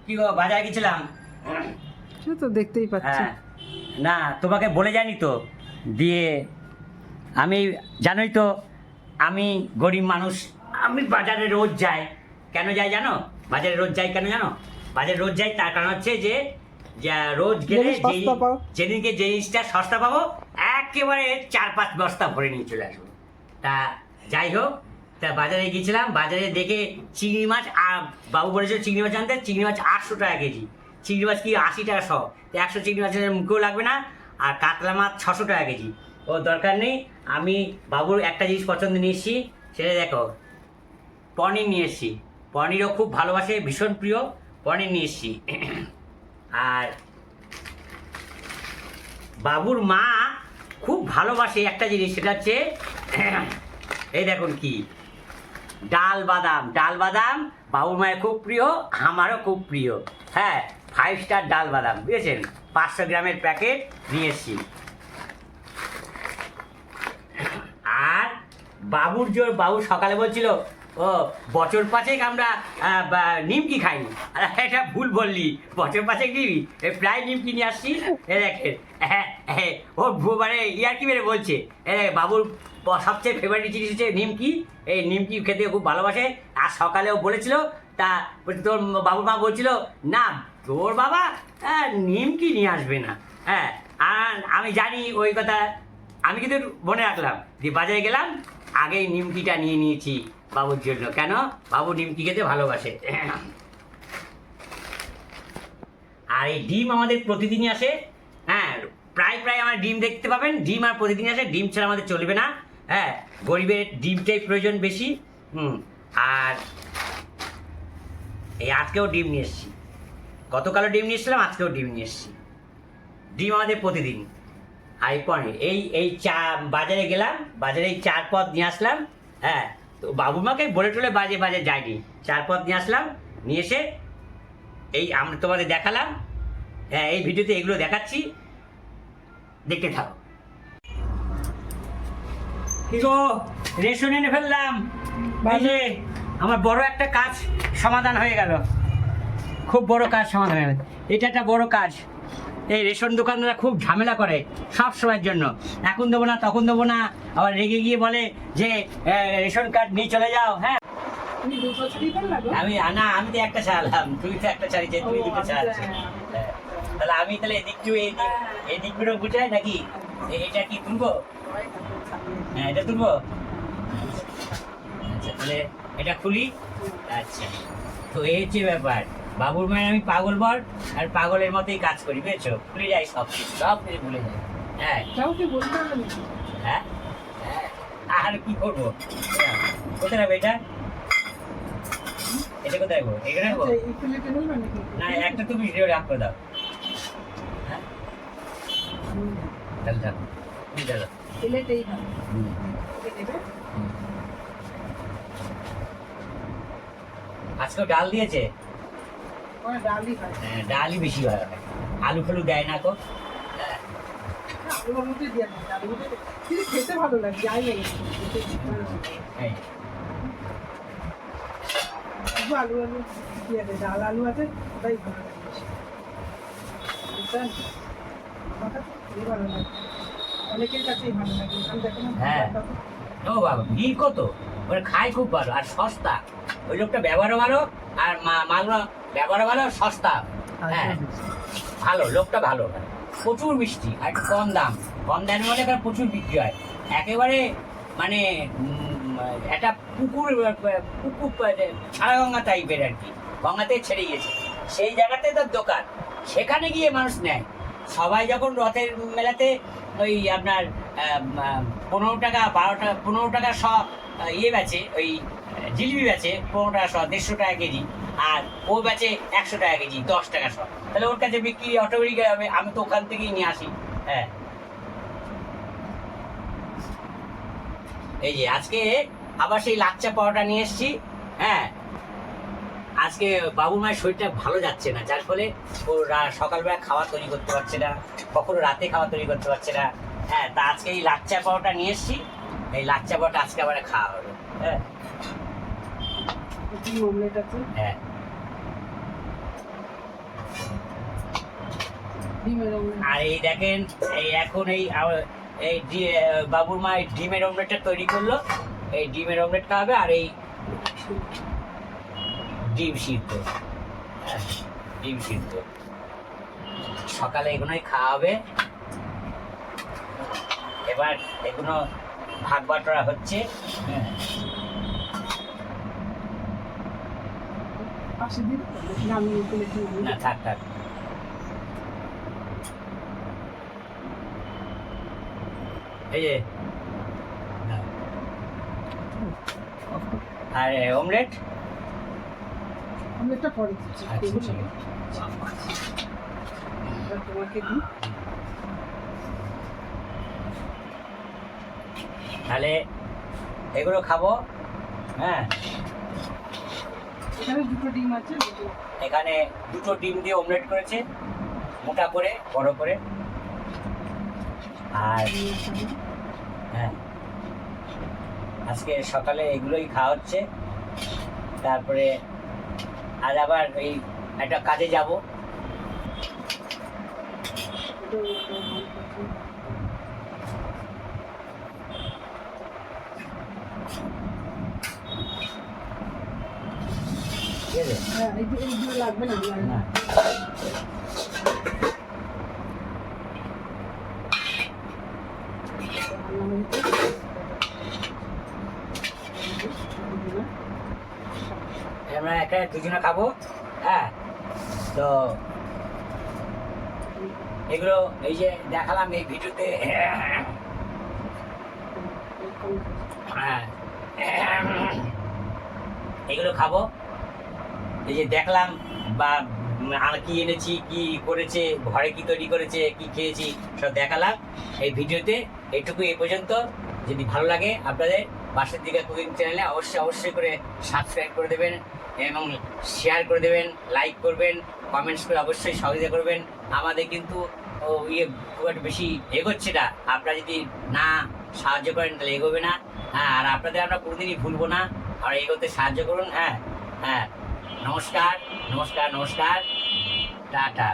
কি গো বাজারে গেছিলাম? সে তো দেখতেই পাচ্ছি। হ্যাঁ, না তোমাকে বলে জানি তো, দিয়ে আমি জানোই তো আমি গরিব মানুষ, আমি বাজারে রোজ যাই। কেন যাই জানো? বাজারে রোজ যাই কেন জানো? বাজারে রোজ যাই তার কারণ হচ্ছে যে রোজ গেলে যেদিন সস্তা পাও। যেদিনকে যে জিনিসটা সস্তা পাবো একেবারে 4-5 বস্তা ভরে নিয়ে চলে আসবো। তা যাই হোক, তা বাজারে গিয়েছিলাম, বাজারে দেখে চিংড়ি মাছ, আর বাবু বলেছিল চিংড়ি মাছ আনতে, চিংড়ি মাছ 800 টাকা কেজি। চিংড়ি মাছ কি 80 টাকা শ, 100 চিংড়ি মাছের মুখেও লাগবে না। আর কাতলা মাছ 600 টাকা কেজি। ও দরকার নেই, আমি বাবুর একটা জিনিস পছন্দ নিয়ে এসেছি, সেটা দেখো, পনির নিয়ে এসেছি। পনিরও খুব ভালোবাসে, ভীষণ প্রিয়, পনির নিয়ে এসেছি। আর বাবুর মা খুব ভালোবাসে একটা জিনিস, সেটা হচ্ছে এই দেখুন কি, ডাল বাদাম। ডাল বাদাম বাবুর মায়ের খুব প্রিয়, আমারও খুব প্রিয়। হ্যাঁ, 5 স্টার ডাল বাদাম, বুঝেছেন? 500 গ্রামের প্যাকেট নিয়ে এসেছি। আর বাবু সকালে বলছিল, ও বছর পাঁচেক আমরা নিমকি খাইনি। এটা ভুল বললি, বছর পাঁচেক নিবি, প্রায় নিমকি নিয়ে আসছি। দেখেন, ও মানে ইয়ার্কি মেরে বলছে। বাবুর সবচেয়ে ফেভারিট জিনিস হচ্ছে নিমকি। এই নিমকি খেতে খুব ভালোবাসে। আর সকালেও বলেছিল, তা তোর বাবুর মা বলছিল, না তোর বাবা নিমকি নিয়ে আসবে না। হ্যাঁ, আর আমি জানি ওই কথা, আমি কিন্তু মনে রাখলাম, যে বাজারে গেলাম, আগেই নিমকিটা নিয়ে নিয়েছি বাবুর জন্য। কেন? বাবু নিমকি খেতে ভালোবাসে। আর এই ডিম আমাদের প্রতিদিনই আসে। হ্যাঁ, প্রায় আমার ডিম দেখতে পাবেন, ডিম আর প্রতিদিন আসে। ডিম ছাড়া আমাদের চলবে না। হ্যাঁ, গরিবের ডিমটাই প্রয়োজন বেশি। আর এই আজকেও ডিম নিয়ে এসেছি, গতকালও ডিম নিয়ে এসেছিলাম, আজকেও ডিম নিয়ে এসেছি। ডিম আমাদের প্রতিদিন। আর এই বাজারে গেলাম, বাজারে এই 4 পদ নিয়ে আসলাম। হ্যাঁ, তো বাবু মাকে বলে টলে বাজে যায়নি, 4 পদ নিয়ে আসলাম। নিয়ে এসে এই আমরা তোমাদের দেখালাম। হ্যাঁ, এই ভিডিওতে এগুলো দেখাচ্ছি, দেখতে থাকো। কি গো, রেশন এনে ফেললাম। এই যে আমার বড় একটা কাজ সমাধান হয়ে গেল, খুব বড় কাজ সমাধান হয়ে গেল। এটা একটা বড় কাজ। এই রেশন দোকানদাররা খুব ঝামেলা করে সব সময়ের জন্য, এখন দেবো না তখন দেবো না, আবার রেগে গিয়ে বলে যে রেশন কার্ড নিয়ে চলে যাও। হ্যাঁ, আমি তো একটা চালাম, তুই তো একটা চালিয়েছে, তুই দুটো চালাচ্ছি। তাহলে আমি তাহলে এই দিকগুলো বুঝাই নাকি? এটা কি তুলবো? হ্যাঁ, এটা তুলবো। আচ্ছা, তাহলে এটা খুলি। আচ্ছা, তো এই হচ্ছে ব্যাপার। বাবুর মায়ের আমি পাগল বল, আর পাগলের মতোই কাজ করি, বুঝেছো? ভুলে যাই সব কিছু ভুলে যাই। হ্যাঁ, হ্যাঁ, আর কি করবো? কোথায় রাখবো এটা? এটা কোথায় রাখবো? এখানে রাখবো না, একটা তুমি রাখ করে দাও। হ্যাঁ, তাহলে থাকো, আজকেও ডাল দিয়েছে। হ্যাঁ, ডালই বেশি ভালো হয়, আলু ফালু দেয় না কো। খেতে ভালো লাগে, যাই লাগে আলু দিয়ে দেয়, ডাল আলু আছে, ওটাই ভালো লাগে। ভালো লাগে, অনেকের কাছেই ভালো লাগে। হ্যাঁ, ও বাবা, ঘি কত, ওরা খায় খুব ভালো আর সস্তা। ওই লোকটা ব্যবহারও ভালো, আর মালগুলো ব্যবহারও ভালো, সস্তা। হ্যাঁ, ভালো লোকটা, ভালো, প্রচুর মিষ্টি আর একটু কম দাম। কম দামের মধ্যে এখানে প্রচুর বিক্রি হয়। একেবারে মানে একটা পুকুর ছাড়া গঙ্গা টাইপের আর কি, গঙ্গাতে ছেড়ে গিয়েছে, সেই জায়গাতে তার দোকান। সেখানে গিয়ে মানুষ নেয়। সবাই যখন রথের মেলাতে ওই আপনার 15 টাকা 12 টাকা 15 টাকা সব ইয়ে বেচে, ওই জিলিপি বেচে 15 টাকা সব, 150 টাকা কেজি। আর ও বেচে 100 টাকা কেজি, 10 টাকা সব। তাহলে ওর কাছে বিক্রি অটোমেটিক হবে, আমি তো ওখান থেকেই নিয়ে আসি। হ্যাঁ, এই যে আজকে আবার সেই লাচ্চা পাওয়াটা নিয়ে এসেছি। হ্যাঁ, আজকে বাবুর মায়ের শরীরটা ভালো যাচ্ছে না, যার ফলে ও সকালবেলা খাওয়া তৈরি করতে পারছে না, কখনো রাতে খাওয়া তৈরি করতে পারছে না। হ্যাঁ, তা আজকে এই লাচ্চা পাওয়াটা নিয়ে এসেছি। এই লাচ্চা পাওয়াটা আজকে আবার খাওয়া হবে। হ্যাঁ, হ্যাঁ, ডিমের omelette। আর এই দেখেন এই এখন বাবুর মা এই ডিমের অমলেটটা তৈরি করলো। এই ডিমের অমলেট খাওয়াবে আর এই ডিম সিদ্ধ। হ্যাঁ, ডিম সিদ্ধ সকালে এগুলোই খাওয়াবে। এবার এগুলো ভাগ বাটোয়ারা হচ্ছে। হ্যাঁ, পাশে দিন নামিয়ে প্লেটে নামিয়ে না থাক থাক। এই যে নাও। আর অমলেট omelette-টা পরে দিচ্ছি। আচ্ছা, এগুলো ঠিক আছে। এবার তোমাকে দিই। তাহলে এগুলো খাবো। হ্যাঁ, এখানে দুটো ডিম আছে, দুটো এখানে দুটো ডিম দিয়ে অমলেট করেছে, মোটা করে বড় করে। আর ডিম আছে আমার। হ্যাঁ, আজকে সকালে এগুলোই খাওয়া হচ্ছে। তারপরে আজ আবার এই একটা কাজে যাব। দুটো ভালো করছি। ঠিক আছে? হ্যাঁ, এইগুলো লাগবে না, লাগবে না, না। আমরা একটা দুজনে খাবো। হ্যাঁ, তো এগুলো এই যে দেখালাম এই ভিডিওতে। হ্যাঁ, এগুলো খাবো। এই যে দেখলাম বা আর কি এনেছি, কি করেছে, ঘরে কি তৈরি করেছে, কি খেয়েছি, সব দেখালাম এই ভিডিওতে। এইটুকু এই পর্যন্ত। যদি ভালো লাগে আপনাদের পাশের দিকে কুকিং চ্যানেলে অবশ্যই করে সাবস্ক্রাইব করে দেবেন এবং শেয়ার করে দেবেন, লাইক করবেন, কমেন্টস করে অবশ্যই সহযোগিতা করবেন। আমাদের কিন্তু খুব একটা বেশি এগোচ্ছে না। আপনারা যদি না সাহায্য করেন তাহলে এগোবে না। হ্যাঁ, আর আপনাদের আমরা কোনোদিনই ভুলবো না। আর এগোতে সাহায্য করুন। হ্যাঁ হ্যাঁ, নমস্কার নমস্কার নমস্কার, টাটা।